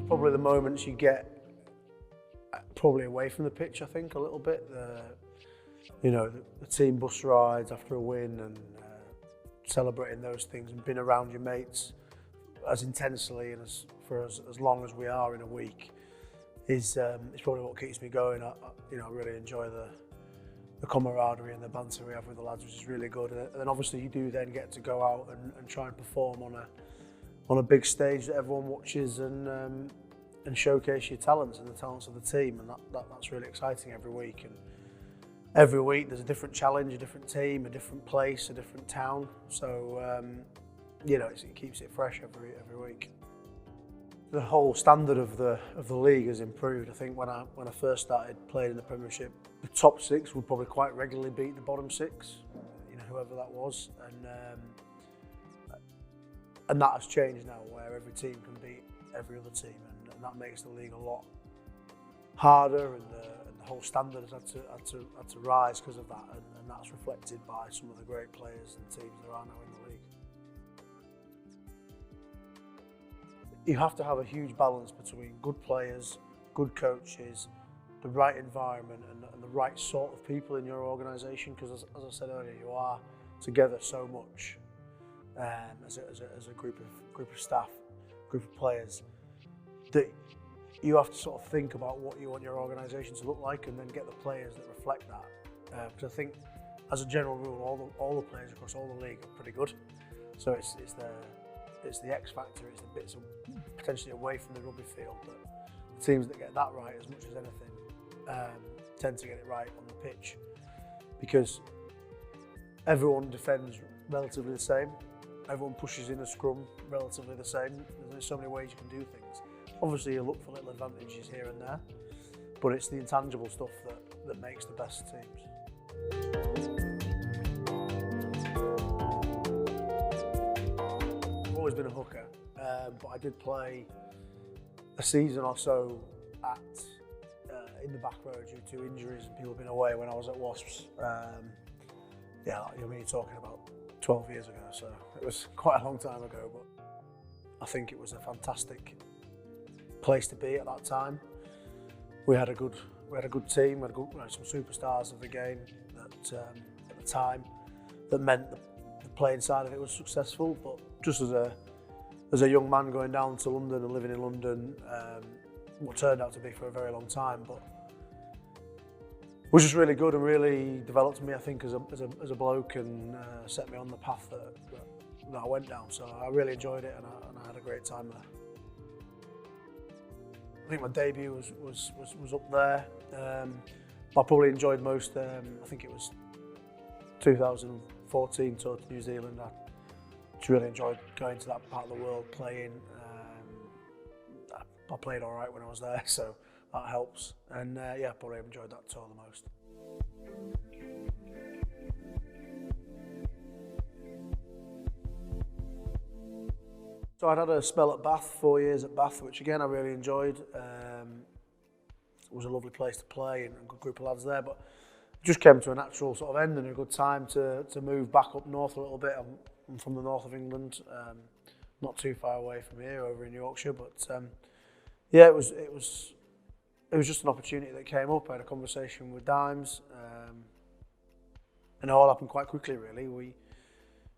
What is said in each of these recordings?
Probably the moments you get probably away from the pitch, I think, a little bit. The team bus rides after a win and celebrating those things and being around your mates as intensely and for as long as we are in a week is probably what keeps me going. I really enjoy the camaraderie and the banter we have with the lads, which is really good. And then obviously you do then get to go out and try and perform on a big stage that everyone watches and showcase your talents and the talents of the team, and that's really exciting every week. And every week there's a different challenge, a different team, a different place, a different town. So it keeps it fresh every week. The whole standard of the league has improved. I think when I first started playing in the Premiership, the top six would probably quite regularly beat the bottom six, whoever that was, and that has changed now, where every team can beat every other team, and that makes the league a lot harder, and the whole standard has had to rise because of that, and that's reflected by some of the great players and teams there are now in the league. You have to have a huge balance between good players, good coaches, the right environment, and the right sort of people in your organisation. Because as I said earlier, you are together so much as a group of staff, group of players, that you have to sort of think about what you want your organisation to look like, and then get the players that reflect that. Because I think, as a general rule, all the players across all the league are pretty good. So it's the X factor, it's the bits potentially away from the rugby field, that the teams that get that right as much as anything tend to get it right on the pitch, because everyone defends relatively the same, everyone pushes in a scrum relatively the same. There's so many ways you can do things. Obviously you look for little advantages here and there, but it's the intangible stuff that makes the best teams. I've always been a hooker, but I did play a season or so in the back row due to injuries and people being away when I was at Wasps. You're talking about 12 years ago, so it was quite a long time ago, but I think it was a fantastic place to be at that time. We had a good team, we had some superstars of the game that at the time that meant the playing side of it was successful. But just as a young man going down to London and living in London, what turned out to be for a very long time, but was just really good and really developed me, I think, as a bloke, and set me on the path that I went down. So I really enjoyed it, and I had a great time there. I think my debut was up there. I probably enjoyed most, I think it was 2014 tour to New Zealand. I just really enjoyed going to that part of the world playing. I played all right when I was there, so that helps. And probably enjoyed that tour the most. So I'd had a spell at Bath, 4 years at Bath, which again I really enjoyed. It was a lovely place to play and a good group of lads there, but it just came to a natural sort of end and a good time to move back up north a little bit. I'm from the north of England, not too far away from here, over in Yorkshire, but it was just an opportunity that came up. I had a conversation with Dimes, and it all happened quite quickly, really.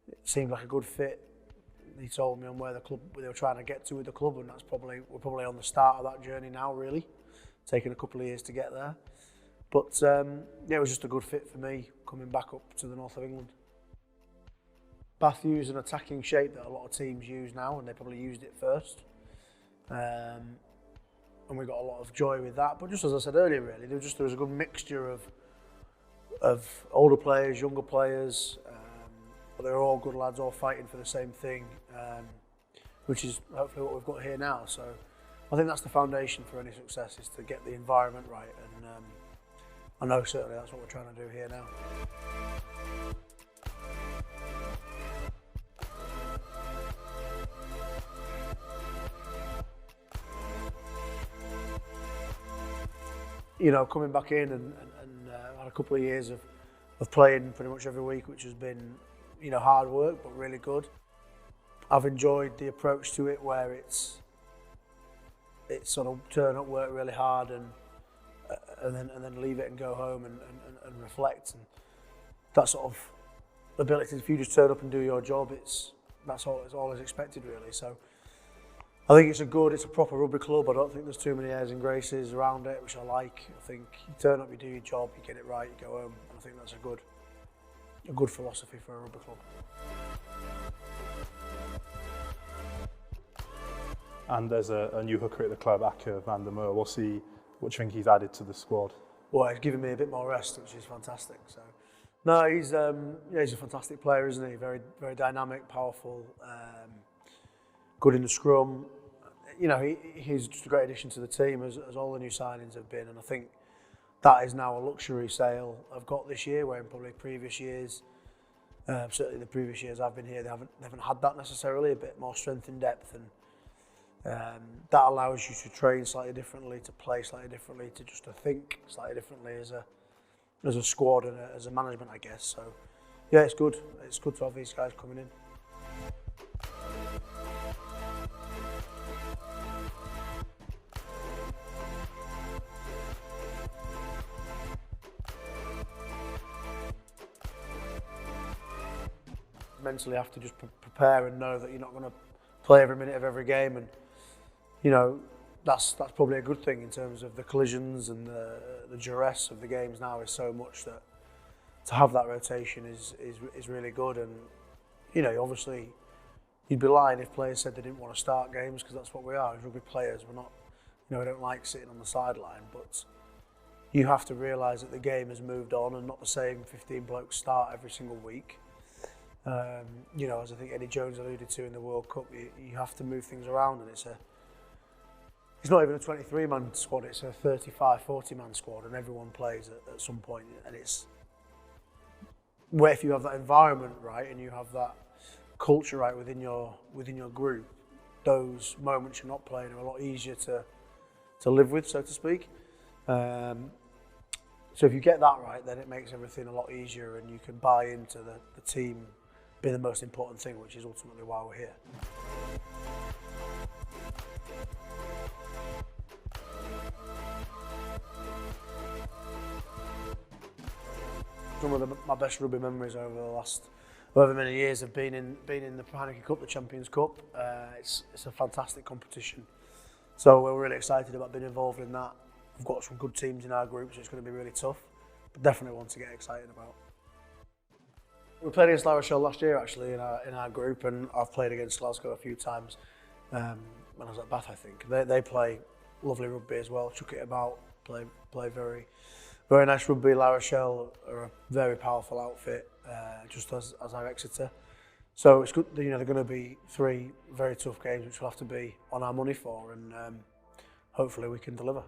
It seemed like a good fit. He told me on where they were trying to get to with the club, and we're probably on the start of that journey now, really. Taking a couple of years to get there. But it was just a good fit for me, coming back up to the north of England. Bath use an attacking shape that a lot of teams use now, and they probably used it first. And we got a lot of joy with that. But just as I said earlier, really, there was a good mixture of older players, younger players, but they're all good lads, all fighting for the same thing, which is hopefully what we've got here now. So I think that's the foundation for any success, is to get the environment right, and I know certainly that's what we're trying to do here now. Coming back in and had a couple of years of playing pretty much every week, which has been, hard work, but really good. I've enjoyed the approach to it, where it's it's sort of turn up, work really hard, and then leave it and go home and reflect. And that sort of ability, if you just turn up and do your job, that's all is expected really. So I think it's a proper rugby club. I don't think there's too many airs and graces around it, which I like. I think you turn up, you do your job, you get it right, you go home. And I think that's a good philosophy for a rugby club. And there's a new hooker at the club, Akker van der Merwe. What do you think he's added to the squad? Well, he's given me a bit more rest, which is fantastic. So, no, he's a fantastic player, isn't he? Very, very dynamic, powerful, good in the scrum. You know, he's just a great addition to the team, as all the new signings have been. And I think that is now a luxury sale I've got this year, where in probably previous years, certainly the previous years I've been here, they haven't had that necessarily. A bit more strength in depth, and that allows you to train slightly differently, to play slightly differently, to think slightly differently as a squad and as a management, I guess. So yeah, it's good. It's good to have these guys coming in. Mentally have to just prepare and know that you're not going to play every minute of every game, and you know that's probably a good thing in terms of the collisions and the duress of the games now is so much that to have that rotation is really good. And you know, obviously you'd be lying if players said they didn't want to start games, because that's what we are as rugby players. We're not, you know, we don't like sitting on the sideline, but you have to realise that the game has moved on and not the same 15 blokes start every single week. You know, as I think Eddie Jones alluded to in the World Cup, you have to move things around, and it's not even a 23-man squad, it's a 35, 40-man squad, and everyone plays at some point. And it's where if you have that environment right and you have that culture right within your group, those moments you're not playing are a lot easier to live with, so to speak. So if you get that right, then it makes everything a lot easier, and you can buy into the team being the most important thing, which is ultimately why we're here. Some of my best rugby memories over the last however many years have been in the Heineken Cup, the Champions Cup. It's a fantastic competition, so we're really excited about being involved in that. We've got some good teams in our group, so it's going to be really tough, but definitely one to get excited about. We played against La Rochelle last year actually in our group, and I've played against Glasgow a few times when I was at Bath, I think. They play lovely rugby as well, chuck it about, play very, very nice rugby. La Rochelle are a very powerful outfit, just as are Exeter. So it's good, you know, they're going to be 3 very tough games which we'll have to be on our money for, and hopefully we can deliver.